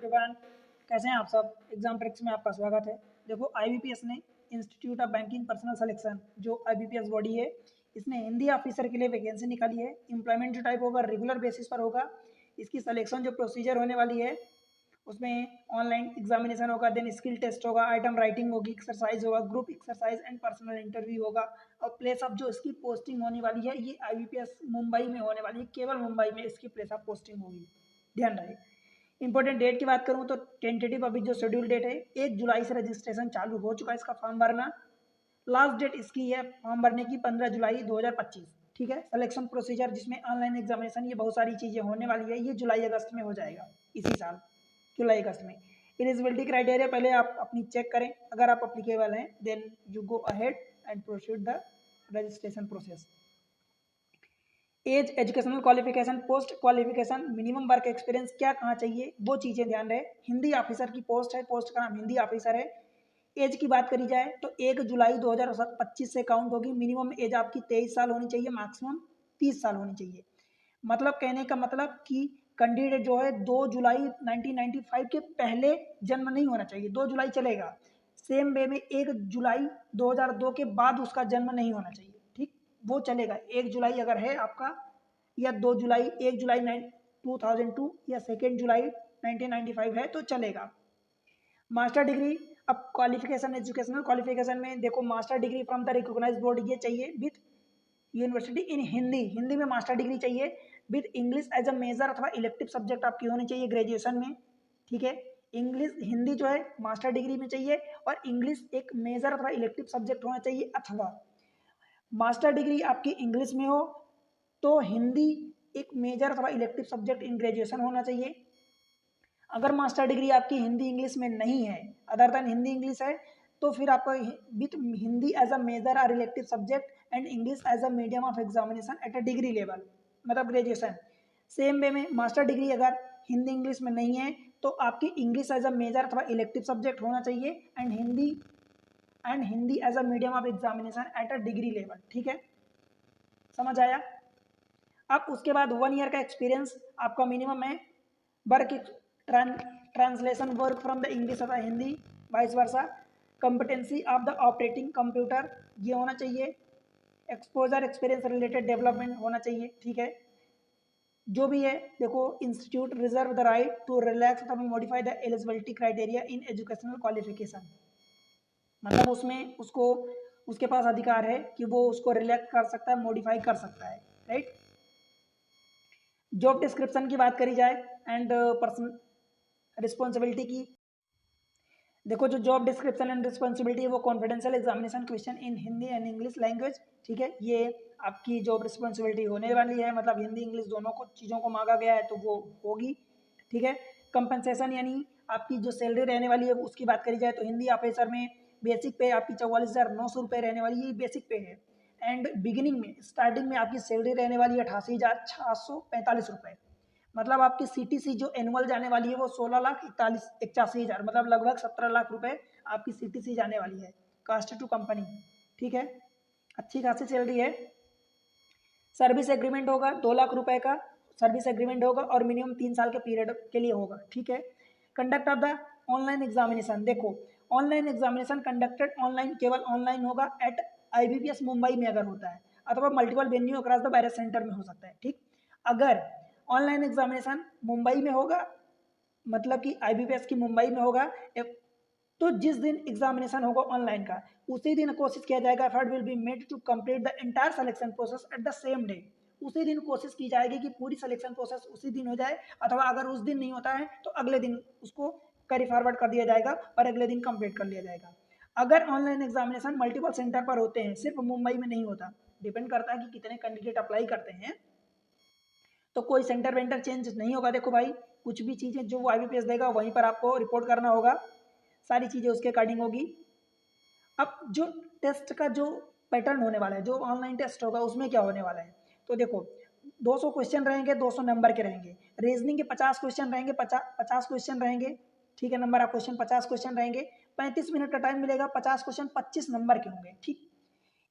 Everyone, कैसे हैं आप सब। एग्जाम ट्रिक्स में आपका स्वागत है। देखो, आईबीपीएस ने institute of banking personal selection जो आईबीपीएस बॉडी है, इसने हिंदी ऑफिसर के लिए वैकेंसी निकाली है। एम्प्लॉयमेंट जो टाइप होगा रेगुलर बेसिस पर होगा। इसकी सिलेक्शन जो प्रोसीजर होने वाली है उसमें ऑनलाइन एग्जामिनेशन होगा, देन स्किल टेस्ट होगा, आइटम राइटिंग होगी, एक्सरसाइज होगा, group exercise and personal interview होगा। और प्लेस ऑफ जो इसकी पोस्टिंग होने वाली है ये आईबीपीएस मुंबई में होने वाली है। केवल मुंबई में इसकी प्लेस ऑफ पोस्टिंग होगी, ध्यान रहे। इंपॉर्टेंट डेट की बात करूं तो टेंटेटिव अभी जो शेड्यूल डेट है 1 जुलाई से रजिस्ट्रेशन चालू हो चुका है इसका फॉर्म भरना। लास्ट डेट इसकी है फॉर्म भरने की 15 जुलाई 2025। ठीक है। सिलेक्शन प्रोसीजर जिसमें ऑनलाइन एग्जामिनेशन ये बहुत सारी चीज़ें होने वाली है, ये जुलाई अगस्त में हो जाएगा, इसी साल जुलाई अगस्त में। एलिजिबिलिटी क्राइटेरिया पहले आप अपनी चेक करें, अगर आप अप्लीकेबल हैं then you go ahead and proceed the registration process. As, educational qualification, post qualification, minimum work experience क्या कहाँ चाहिए वो चीज़ें ध्यान रहे। हिंदी ऑफिसर की पोस्ट है, पोस्ट का नाम हिंदी ऑफिसर है। एज की बात करी जाए तो 1 जुलाई 2025 से काउंट होगी। मिनिमम एज आपकी 23 साल होनी चाहिए, मैक्सिमम 30 साल होनी चाहिए। मतलब कहने का मतलब कि कैंडिडेट जो है 2 जुलाई 1995 के पहले जन्म नहीं होना चाहिए। 2 जुलाई चलेगा। सेम वे में 1 जुलाई 2002 के बाद उसका जन्म नहीं होना चाहिए, ठीक, वो चलेगा। 1 जुलाई अगर है आपका, या 2 जुलाई, 1 जुलाई 2002 या 2 जुलाई 1995 है तो चलेगा। मास्टर डिग्री, अब क्वालिफिकेशन, एजुकेशनल क्वालिफिकेशन में देखो, master degree from the recognised board ये चाहिए with university in Hindi. Hindi में मास्टर डिग्री चाहिए with English as a major अथवा इलेक्टिव सब्जेक्ट आपकी होनी चाहिए ग्रेजुएशन में। ठीक है। इंग्लिश, हिंदी जो है मास्टर डिग्री में चाहिए और इंग्लिश एक मेजर अथवा इलेक्टिव सब्जेक्ट होना चाहिए। अथवा मास्टर डिग्री आपकी इंग्लिश में हो तो हिंदी एक मेजर अथवा इलेक्टिव सब्जेक्ट इन ग्रेजुएशन होना चाहिए। अगर मास्टर डिग्री आपकी हिंदी इंग्लिश में नहीं है, अदर देन हिंदी इंग्लिश है, तो फिर आपको with Hindi as a major और elective subject and English as a medium of examination at a degree level, मतलब ग्रेजुएशन। सेम वे में मास्टर डिग्री अगर हिंदी इंग्लिश में नहीं है तो आपकी इंग्लिश एज अ मेजर अथवा इलेक्टिव सब्जेक्ट होना चाहिए and Hindi as a medium of examination at a degree level. ठीक है, समझ आया। अब उसके बाद 1 ईयर का एक्सपीरियंस आपका मिनिमम है। Work translation work from the English अथवा Hindi, vice versa. Competency of the operating computer ये होना चाहिए। एक्सपोजर, एक्सपीरियंस रिलेटेड डेवलपमेंट होना चाहिए। ठीक है। जो भी है देखो, institute reserve the right to relax अथवा modify the eligibility criteria in educational qualification, मतलब उसमें उसको, उसके पास अधिकार है कि वो उसको रिलैक्स कर सकता है, मॉडिफाई कर सकता है, राइट। जॉब डिस्क्रिप्शन की बात करी जाए एंड पर्सन रिस्पॉन्सिबिलिटी की, देखो जो जॉब डिस्क्रिप्शन एंड रिस्पॉन्सिबिलिटी है वो confidential examination question in Hindi and English language. ठीक है, ये आपकी जॉब रिस्पॉन्सिबिलिटी होने वाली है, मतलब हिंदी इंग्लिश दोनों को चीज़ों को मांगा गया है तो वो होगी। ठीक है। कंपनसेशन यानी आपकी जो सैलरी रहने वाली है उसकी बात करी जाए तो हिंदी ऑफिसर में बेसिक पे आपकी 44,900 रहने वाली है, बेसिक पे है। एंड बिगिनिंग में, स्टार्टिंग में आपकी सैलरी रहने वाली है 88,645 मतलब आपकी सीटीसी जो एनुअल जाने वाली है वो 16,81,81,000, मतलब लगभग 17 लाख रुपए आपकी सीटीसी जाने वाली है, कास्ट टू कंपनी। ठीक है, अच्छी खासी सैलरी है। सर्विस एग्रीमेंट होगा 2 लाख रुपए का सर्विस एग्रीमेंट होगा और मिनिमम 3 साल के पीरियड के लिए होगा। ठीक है। Conduct of the online examination, देखो ऑनलाइन एग्जामिनेशन कंडक्टेड ऑनलाइन, केवल ऑनलाइन होगा एट आईबीपीएस मुंबई में अगर होता है, अथवा multiple venue across the various centre में हो सकता है। ठीक, अगर ऑनलाइन एग्जामिनेशन मुंबई में होगा, मतलब कि आईबीपीएस की मुंबई में होगा, तो जिस दिन एग्जामिनेशन होगा ऑनलाइन का उसी दिन कोशिश किया जाएगा, effort will be made to complete the entire selection process at the same day. उसी दिन कोशिश की जाएगी कि पूरी सिलेक्शन प्रोसेस उसी दिन हो जाए, अथवा अगर उस दिन नहीं होता है तो अगले दिन उसको कैरी फॉरवर्ड कर दिया जाएगा और अगले दिन कंप्लीट कर लिया जाएगा। अगर ऑनलाइन एग्जामिनेशन मल्टीपल सेंटर पर होते हैं, सिर्फ मुंबई में नहीं होता, डिपेंड करता है कि कितने कैंडिडेट अप्लाई करते हैं, तो कोई सेंटर वेंटर चेंज नहीं होगा। देखो भाई, कुछ भी चीज़ें जो वो आईबीपीएस देगा वहीं पर आपको रिपोर्ट करना होगा, सारी चीज़ें उसके अकॉर्डिंग होगी। अब जो टेस्ट का जो पैटर्न होने वाला है, जो ऑनलाइन टेस्ट होगा उसमें क्या होने वाला है, तो देखो 200 क्वेश्चन रहेंगे, 200 नंबर के रहेंगे। रीजनिंग के 50 क्वेश्चन रहेंगे, 50 क्वेश्चन रहेंगे। ठीक है, नंबर ऑफ क्वेश्चन 50 क्वेश्चन रहेंगे, 35 मिनट का टाइम मिलेगा। 50 क्वेश्चन 25 नंबर के होंगे। ठीक,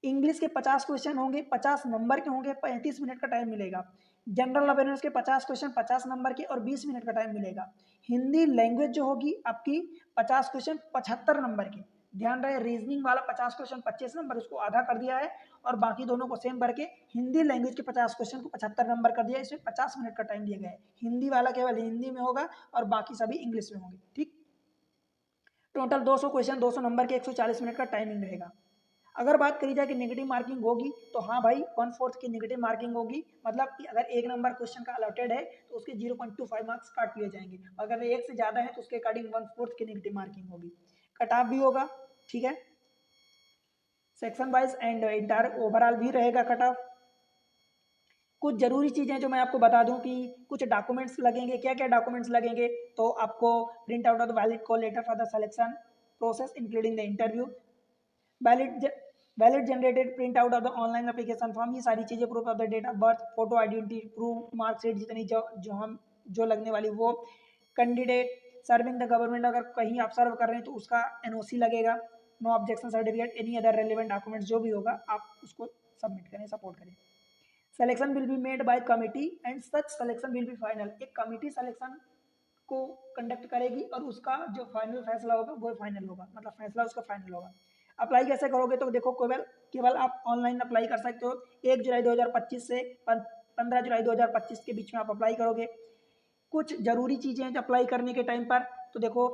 इंग्लिश के 50 क्वेश्चन होंगे, 50 नंबर के होंगे, 35 मिनट का टाइम मिलेगा। जनरल अवेयरनेस के 50 क्वेश्चन 50 नंबर के और 20 मिनट का टाइम मिलेगा। हिंदी लैंग्वेज जो होगी आपकी 50 क्वेश्चन 75 नंबर के। ध्यान रहे, रीजनिंग वाला 50 क्वेश्चन 25 नंबर, उसको आधा कर दिया है और बाकी दोनों को सेम करके हिंदी लैंग्वेज के 50 क्वेश्चन को 75 नंबर कर दिया है। इसमें 50 मिनट का टाइम दिया गया है। हिंदी वाला केवल हिंदी में होगा और बाकी सभी इंग्लिश में होंगे। ठीक, टोटल 200 क्वेश्चन 200 नंबर के 140 मिनट का टाइमिंग रहेगा। अगर बात करी जाए कि नेगेटिव मार्किंग होगी तो हाँ भाई 1/4 की नेगेटिव मार्किंग होगी। मतलब कि अगर 1 नंबर क्वेश्चन का अलॉटेड है तो उसके 0.25 मार्क्स काट लिए जाएंगे। अगर 1 से ज़्यादा है तो उसके अकॉर्डिंग 1/4 की नेगेटिव मार्किंग होगी। कट ऑफ भी होगा, ठीक है, section wise and entire overall भी रहेगा कट ऑफ। कुछ जरूरी चीज़ें जो मैं आपको बता दूं कि कुछ डॉक्यूमेंट्स लगेंगे। क्या क्या डॉक्यूमेंट्स लगेंगे, तो आपको print out of the valid call letter for the selection process including the interview, valid generated print out of the online application form, ये सारी चीज़ें, proof of the date of birth, photo identity proof, marksheet जितनी जो लगने वाली वो, candidate serving the government, अगर कहीं आप सर्व कर रहे हैं तो उसका एनओसी लगेगा, no objection certificate, any other relevant documents जो भी होगा आप उसको सबमिट करें, सपोर्ट करें। Selection will be made by committee and such selection will be final. एक कमिटी सिलेक्शन को कंडक्ट करेगी और उसका जो फाइनल फैसला होगा वो फाइनल होगा, मतलब फैसला उसका फाइनल होगा। अप्लाई कैसे करोगे, तो देखो केवल केवल आप ऑनलाइन अप्लाई कर सकते हो। 1 जुलाई 2025 से 15 जुलाई 2025 के बीच में आप अप्लाई करोगे। कुछ जरूरी चीज़ें हैं अप्लाई करने के टाइम पर, तो देखो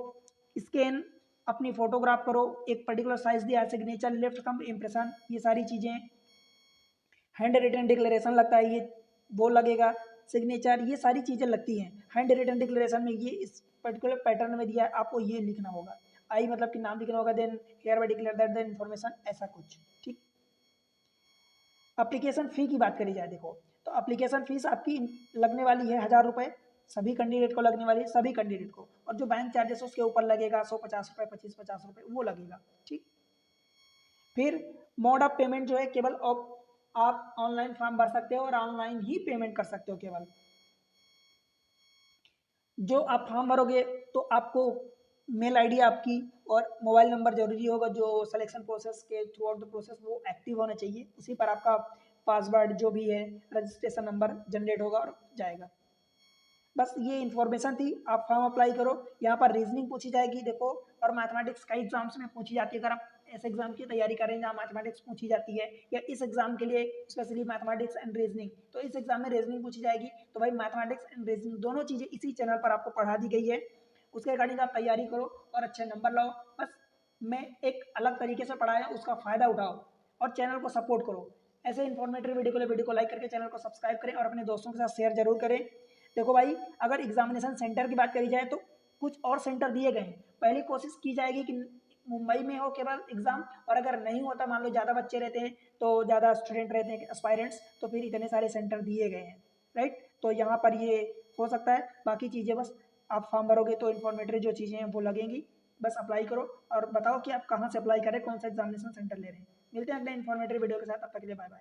स्कैन अपनी फोटोग्राफ करो, एक पर्टिकुलर साइज दिया, सिग्नेचर, लेफ्ट थंब इम्प्रेशन, ये सारी चीज़ें, हैंड रिटन डिक्लेरेशन लगता है, ये वो लगेगा, सिग्नेचर, ये सारी चीज़ें लगती हैं। हैंड रिटन डिक्लेरेशन में ये इस पर्टिकुलर पैटर्न में दिया है, आपको ये लिखना होगा। आई मतलब कि नाम लिखना होगा, then hereby declare that the information, ऐसा कुछ। ठीक, एप्लीकेशन फ़ी की बात करी जाए, देखो तो एप्लीकेशन फीस आपकी लगने वाली है 1000 रुपये, सभी कैंडिडेट को लगने वाली है, सभी कैंडिडेट को। और जो बैंक चार्जेस उसके ऊपर लगेगा 150 रुपये, 25-50 रुपये वो लगेगा। ठीक, फिर मोड ऑफ पेमेंट जो है केवल आप ऑनलाइन फॉर्म भर सकते हो और ऑनलाइन ही पेमेंट कर सकते हो। केवल जो आप फॉर्म भरोगे तो आपको मेल आईडी आपकी और मोबाइल नंबर जरूरी होगा, जो सिलेक्शन प्रोसेस के थ्रू आउट द प्रोसेस वो एक्टिव होना चाहिए। उसी पर आपका पासवर्ड जो भी है, रजिस्ट्रेशन नंबर जनरेट होगा और जाएगा। बस ये इन्फॉर्मेशन थी। आप फॉर्म अप्लाई करो। यहाँ पर रीजनिंग पूछी जाएगी, देखो, और मैथमेटिक्स कई एग्जाम्स में पूछी जाती है। अगर आप ऐसे एग्जाम की तैयारी करें जहाँ मैथमेटिक्स पूछी जाती है, या इस एग्जाम के लिए स्पेशली मैथमेटिक्स एंड रीजनिंग, तो इस एग्जाम में रीजनिंग पूछी जाएगी। तो भाई मैथमेटिक्स एंड रीजनिंग दोनों चीज़ें इसी चैनल पर आपको पढ़ा दी गई है। उसके अकॉर्डिंग आप तैयारी करो और अच्छे नंबर लाओ। बस मैं एक अलग तरीके से पढ़ाया, उसका फ़ायदा उठाओ और चैनल को सपोर्ट करो। ऐसे इन्फॉर्मेटिव वीडियो के लिए वीडियो को लाइक करके चैनल को सब्सक्राइब करें और अपने दोस्तों के साथ शेयर जरूर करें। देखो भाई, अगर एग्जामिनेशन सेंटर की बात करी जाए तो कुछ और सेंटर दिए गए हैं। पहली कोशिश की जाएगी कि मुंबई में हो केवल एग्जाम, और अगर नहीं होता, मान लो ज़्यादा बच्चे रहते हैं तो ज़्यादा स्टूडेंट रहते हैं एस्पायरेंट्स, तो फिर इतने सारे सेंटर दिए गए हैं, राइट। तो यहाँ पर ये हो सकता है। बाकी चीज़ें बस आप फॉर्म भरोगे तो इन्फॉर्मेटिव जो चीज़ें हैं वो लगेंगी। बस अप्लाई करो और बताओ कि आप कहाँ से अप्लाई करें, कौन सा एग्जामिनेशन सेंटर ले रहे हैं। मिलते हैं अगले इन्फॉर्मेटिव वीडियो के साथ, तब तक के लिए बाय बाय।